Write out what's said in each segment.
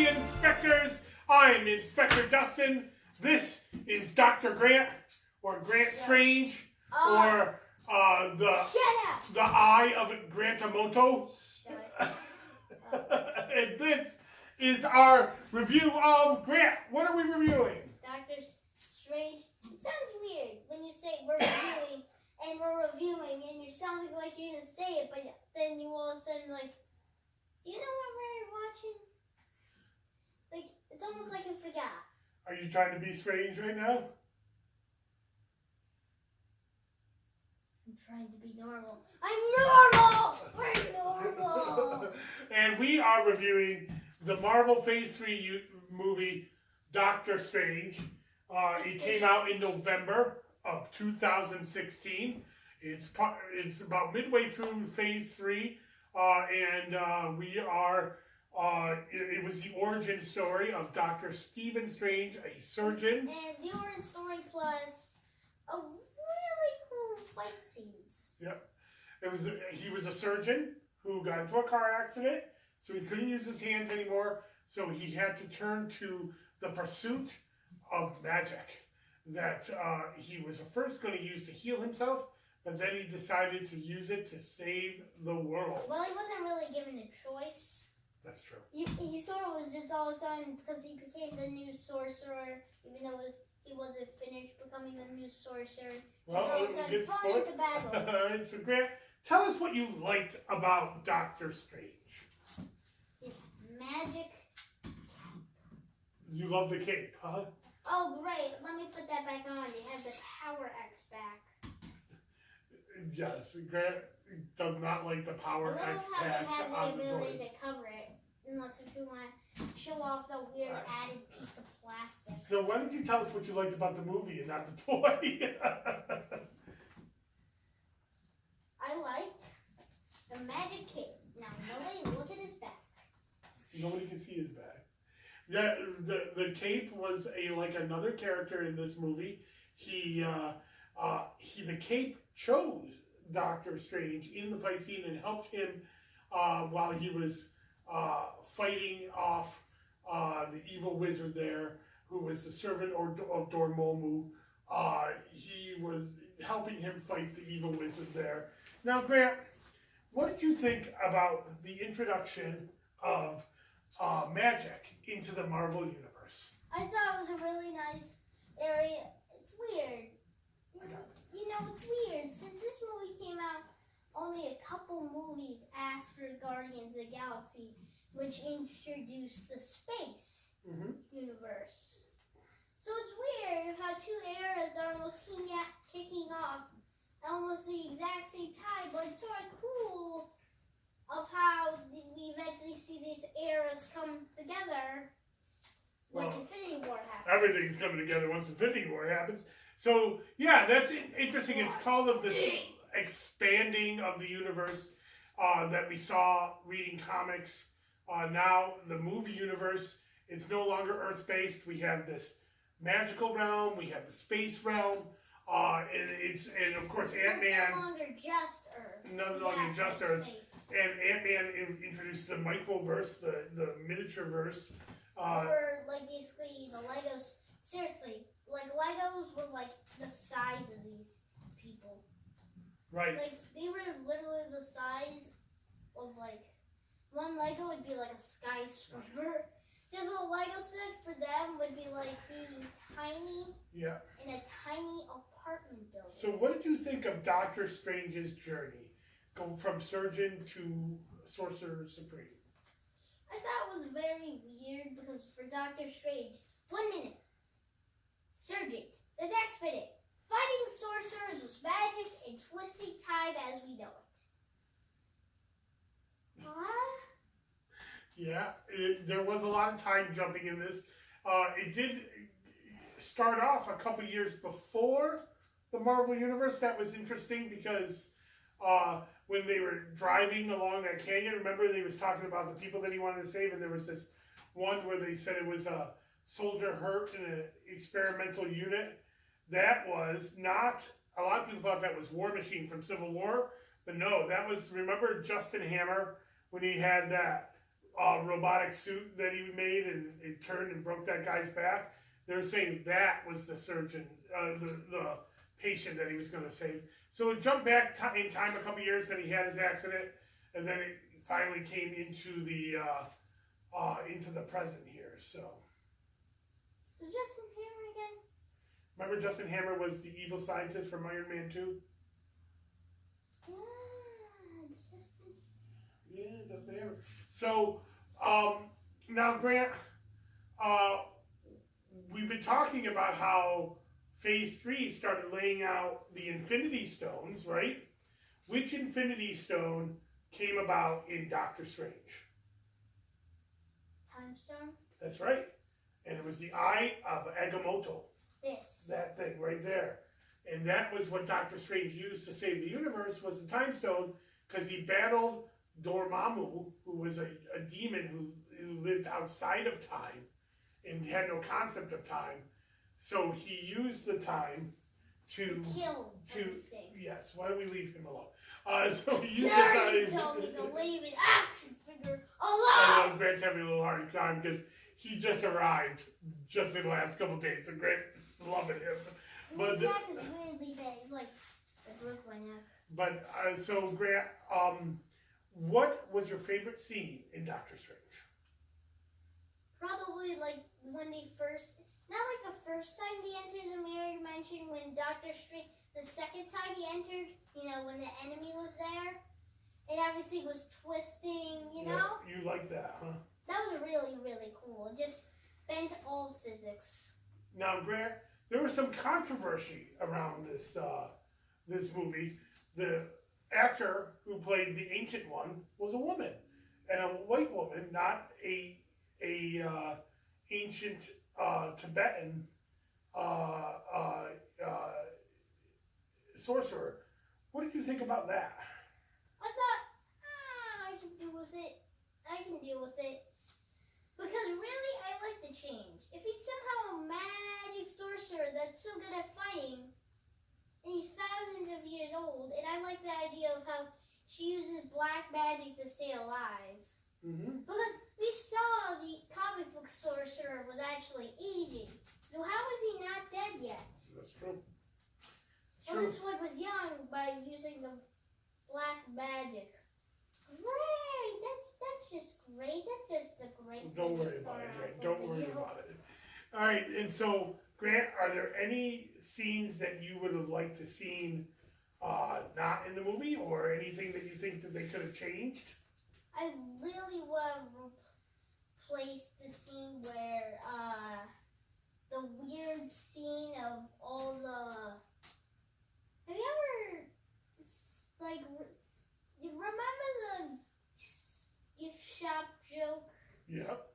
the inspectors. I'm Inspector Dustin. This is Dr. Grant, or Grant Strange, or the Eye of Grantamoto. And this is our review of Grant. What are we reviewing? Doctor Strange. It sounds weird when you say we're reviewing and we're reviewing and you're sounding like you're going to say it, but then you all of a sudden like, do you know what we're watching? Like, it's almost like you forgot. Are you trying to be strange right now? I'm trying to be normal. I'm normal! We're normal! And we are reviewing the Marvel Phase 3 movie, Doctor Strange. It came out in November of 2016. It's about midway through Phase 3. And we are... it was the origin story of Dr. Stephen Strange, a surgeon. And the origin story plus a really cool fight scenes. Yep. He was a surgeon who got into a car accident, so he couldn't use his hands anymore, so he had to turn to the pursuit of magic that he was first going to use to heal himself, but then he decided to use it to save the world. Well, he wasn't really given a choice. That's true. He sort of was just all of a sudden, because he became the new sorcerer, even though he wasn't finished becoming the new sorcerer. Well, all of a sudden thrown into battle. All right, so Grant, tell us what you liked about Doctor Strange. His magic. You love the cape, huh? Oh, great. Let me put that back on. It has the Power X back. Yes, Grant does not like the Power X patch on the the ability voice. to cover it, unless if you want to show off the weird added piece of plastic. So why don't you tell us what you liked about the movie and not the toy? I liked the magic cape. Now, nobody look at his back. Nobody can see his back. Yeah, the cape was like another character in this movie. The cape chose Doctor Strange in the fight scene and helped him while he was fighting off the evil wizard there, who was the servant of Dormammu. He was helping him fight the evil wizard there. Now, Grant, what did you think about the introduction of magic into the Marvel Universe? I thought it was a really nice area. It's weird. You know, it's weird. Since this movie came out only a couple movies after Guardians of the Galaxy, which introduced the space universe. So it's weird how two eras are almost kicking off at almost the exact same time, but it's sort of cool of how we eventually see these eras come together once Infinity War happens. Everything's coming together once Infinity War happens. So, yeah, that's interesting. It's called of this expanding of the universe that we saw reading comics. Now, the movie universe, it's no longer Earth-based. We have this magical realm. We have the space realm. And of course, Ant-Man... It's no longer just Earth. No longer just Earth. Space. And Ant-Man introduced the microverse, the miniatureverse. Or, like, basically, the Legos... Seriously, like, Legos were, like, the size of these people. Right. Like, they were literally the size of, like, one Lego would be like a skyscraper. Just a Lego set for them would be, like, being tiny in a tiny apartment building. So what did you think of Doctor Strange's journey? Go from surgeon to Sorcerer Supreme. I thought it was very weird because for Doctor Strange, 1 minute, surgeon. The next minute, fighting sorcerers with magic and twisting time as we know it. What? Yeah, there was a lot of time jumping in this. It did start off a couple years before the Marvel Universe. That was interesting because when they were driving along that canyon, remember they was talking about the people that he wanted to save, and there was this one where they said it was a soldier hurt in an experimental unit. That was not, a lot of people thought that was War Machine from Civil War, but no, that was, remember Justin Hammer when he had that robotic suit that he made and it turned and broke that guy's back. They're saying that was the surgeon, the patient that he was going to save. So it jumped back in time a couple years, then he had his accident, and then it finally came into the present here. So. Was Justin Hammer again? Remember Justin Hammer was the evil scientist from Iron Man 2? Yeah, Justin Hammer. So, now Grant, we've been talking about how Phase 3 started laying out the Infinity Stones, right? Which Infinity Stone came about in Doctor Strange? Time Stone? That's right. And it was the Eye of Agamotto. This. That thing right there. And that was what Doctor Strange used to save the universe, was the Time Stone, because he battled Dormammu, who was a demon who lived outside of time and had no concept of time. So he used the time to kill everything. Yes, why don't we leave him alone? So he used the Jerry time. told me to leave an action figure alone! I know Grant's having a little hard time because he just arrived just in the last couple days, and Grant's loving him. His neck is weirdly big. It's like the Brooklyn neck. But, so Grant, what was your favorite scene in Doctor Strange? Probably like when they first, not like the first time they entered the mirror dimension, when Doctor Strange, the second time he entered, you know, when the enemy was there, and everything was twisting, you know? You like that, huh? That was really, really cool. It just bent all physics. Now, Grant, there was some controversy around this movie. The actor who played the Ancient One was a woman, and a white woman, not a ancient Tibetan sorcerer. What did you think about that? I thought, I can deal with it. I can deal with it. Because really, I like the change. If he's somehow a magic sorcerer that's so good at fighting, and he's thousands of years old, and I like the idea of how she uses black magic to stay alive. Mm-hmm. Because we saw the comic book sorcerer was actually aging. So how is he not dead yet? That's true. Well, this one was young by using the black magic. Great! That's just great. That's just a great Don't thing to worry about start it, off Grant. with Don't the worry video. about it. All right, and so, Grant, are there any scenes that you would have liked to seen not in the movie, or anything that you think that they could have changed? I really would have replaced the scene where the weird scene of all the. Have you ever like you remember the gift shop joke? Yep.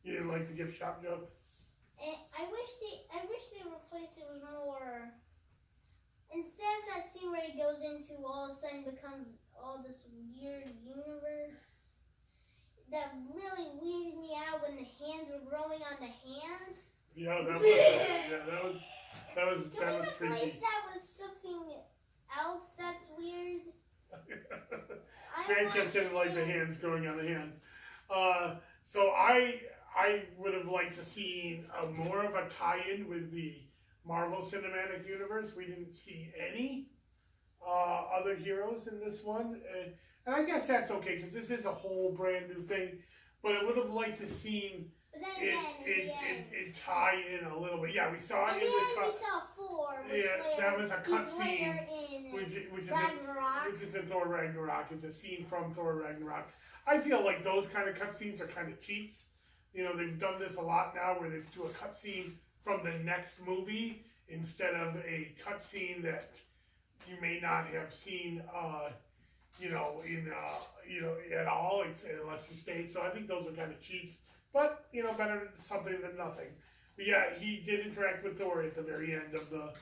You didn't like the gift shop joke? And I wish they replaced it with more. Instead of that scene where he goes into all of a sudden becomes all this weird universe, that really weirded me out when the hands were growing on the hands. Yeah, that was Can we freaky. replace that with something else that's weird? Grant just didn't like the hands growing on the hands. So I would have liked to see more of a tie-in with the Marvel Cinematic Universe. We didn't see any other heroes in this one. And I guess that's okay, because this is a whole brand new thing. But I would have liked to see it tie in a little bit. Yeah, we saw it in the we saw Thor, which that was a cutscene, which which Ragnarok. is in Thor Ragnarok. It's a scene from Thor Ragnarok. I feel like those kind of cutscenes are kind of cheats. You know, they've done this a lot now, where they do a cutscene from the next movie instead of a cutscene that you may not have seen, at all, unless you stayed. So I think those are kind of cheats. But, better something than nothing. But yeah, he did interact with Thor at the very end of the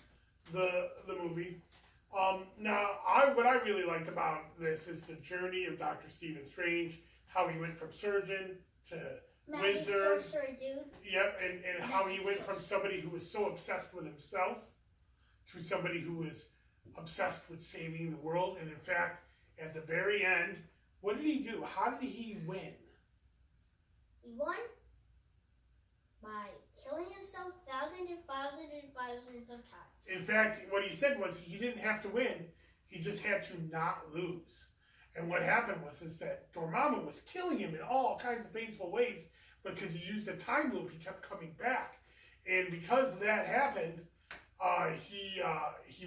movie. Now, what I really liked about this is the journey of Dr. Stephen Strange, how he went from surgeon to Magic wizard. sorcerer dude. Yep, and how he went from somebody who was so obsessed with himself to somebody who was obsessed with saving the world. And in fact, at the very end, What did he do? How did he win? He won by killing himself thousands and thousands and thousands of times. In fact, what he said was he didn't have to win. He just had to not lose. And what happened was is that Dormammu was killing him in all kinds of painful ways because he used a time loop. He kept coming back. And because that happened, he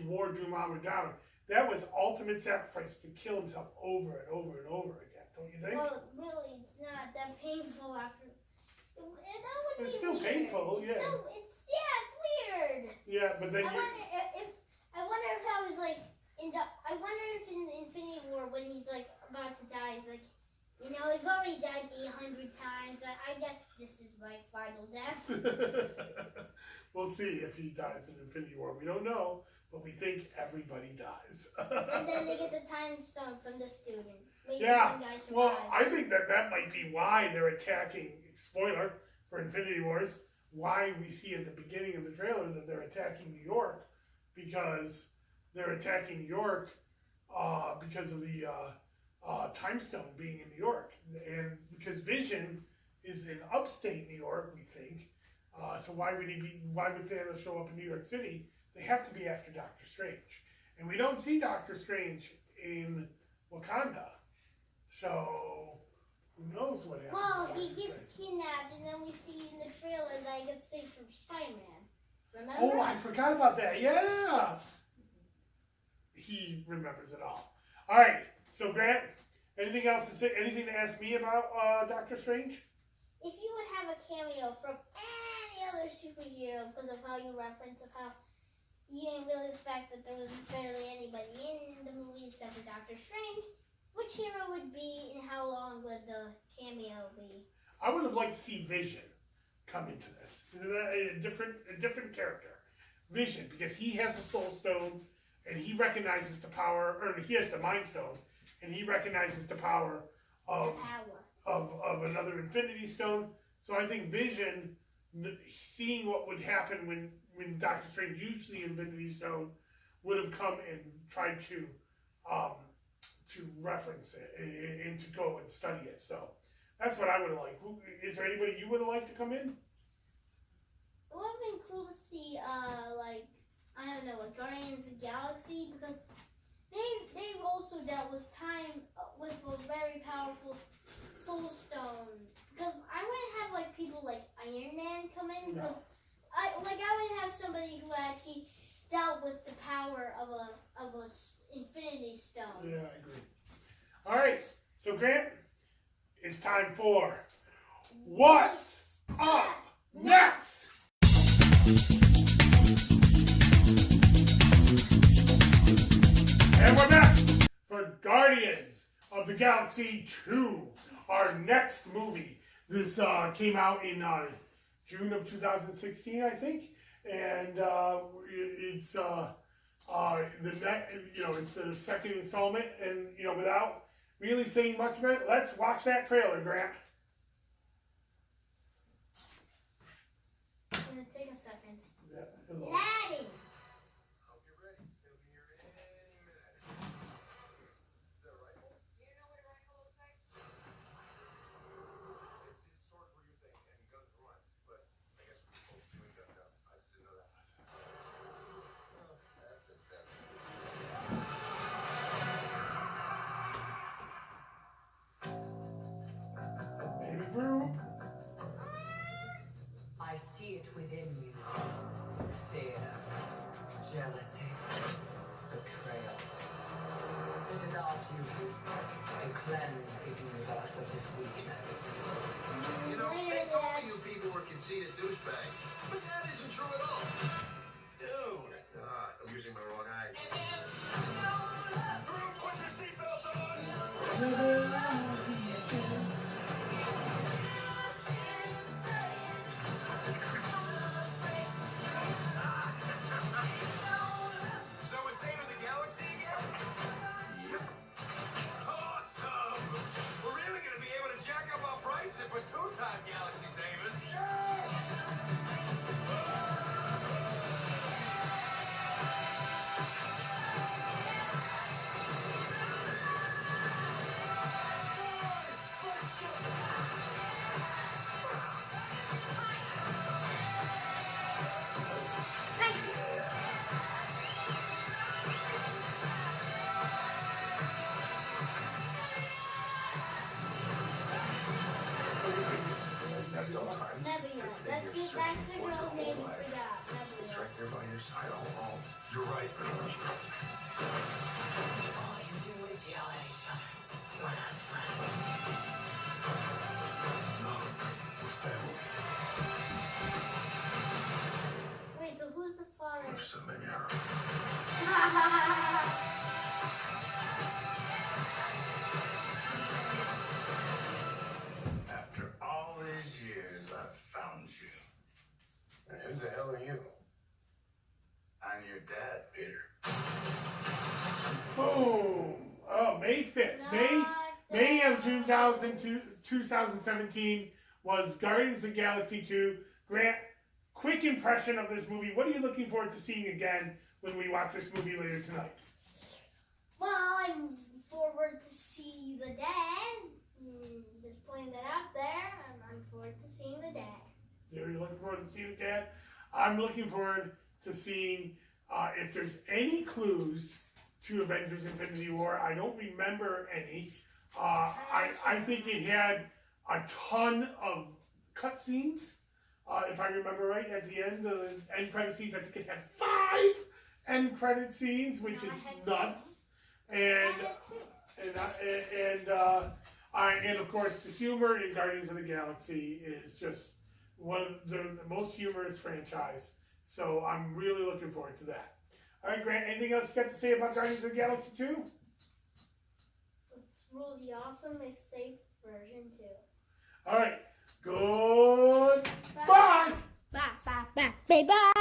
wore Dormammu down. That was ultimate sacrifice to kill himself over and over and over again. Don't you think? Well, really, it's not that painful after. That would It's be still weird. painful, It's yeah. it's weird. Yeah, but then I wonder if I was like I wonder if in Infinity War when he's like about to die, he's like, you know, I've already died 800 times. I guess this is my final death. We'll see if he dies in Infinity War. We don't know, but we think everybody dies. And then they get the time stone from the student. Maybe Yeah, one guy survives. well, I think that might be why they're attacking, spoiler for Infinity Wars, why we see at the beginning of the trailer that they're attacking New York, because they're attacking New York because of the time stone being in New York. And because Vision is in upstate New York, we think, so why would Thanos show up in New York City? They have to be after Doctor Strange. And we don't see Doctor Strange in Wakanda. So, who knows what happens? Well, he gets kidnapped, and then we see in the trailer that he gets saved from Spider-Man. Remember? Oh, I forgot about that. Yeah. He remembers it all. All right. So, Grant, anything else to say? Anything to ask me about Doctor Strange? If you would have a cameo from any other superhero because of how you reference of how you didn't really the fact that there was barely anybody in the movie except for Doctor Strange, which hero would be and how long would the cameo be? I would have liked to see Vision come into this. A different character. Vision, because he has the Soul Stone and he recognizes the power, or he has the Mind Stone, and he recognizes the power of another Infinity Stone. So I think Vision, seeing what would happen when Doctor Strange used the Infinity Stone, would have come and tried to reference it and to go and study it. So that's what I would have liked. Is there anybody you would have liked to come in? It would have been cool to see, like, I don't know, like Guardians of the Galaxy, because they've also dealt with time with a very powerful Soul Stone. Because I wouldn't have like people like Iron Man come in, because I would have somebody who actually dealt with the power of a Infinity Stone. Yeah, I agree. All right, so Grant, it's time for What's Up Next? And we're back for Guardians of the Galaxy 2, our next movie. This came out in June of 2016, I think, and it's it's the second installment. And without really saying much about it, let's watch that trailer, Grant. It's gonna take a second. Yeah, hello. Laddie! Hope you're ready. He'll be here any minute. The rifle? You know what a rifle looks like? It's his sword for you thing and gun for one. But I guess we're both doing gun now. I just didn't know that. Oh, that's intense. Baby Brew. I see it within you. Fear, jealousy, betrayal. It is our duty to cleanse the universe of this weakness. You know, Later, they told Dad. me you people were conceited douchebags. But that isn't true at all. Dude. I'm using my wrong eye. Put your seatbelts on! So we're staying in the galaxy again? Yep. Awesome! We're really gonna be able to jack up our price if we're two-time galaxy savers. That's the for your girl's name. whole life. Forgot. It's Nebula. right there by your side all along. You're right, Bernard. All you do is yell at each other. You're not friends. No, we're family. Wait, so who's the father? So maybe her. After all these years, I've found you. And who the hell are you? I'm your dad, Peter. Boom. Oh, May 5th. May of 2017 was Guardians of the Galaxy 2. Grant, quick impression of this movie. What are you looking forward to seeing again when we watch this movie later tonight? Well, I'm forward to see the dad. Just putting that out there. I'm forward to seeing the dad. You're looking forward to seeing the dad? I'm looking forward to seeing if there's any clues to Avengers Infinity War. I don't remember any. I think it had a ton of cutscenes. If I remember right, at the end, the end credit scenes, I think it had 5 end credit scenes, which is nuts. And of course, the humor in Guardians of the Galaxy is just one of the most humorous franchise. So I'm really looking forward to that. All right, Grant, anything else you got to say about Guardians of the Galaxy 2? Let's roll the awesome mixtape version 2. All right, good. Bye. Bye. Bye. Bye. Bye. Bye.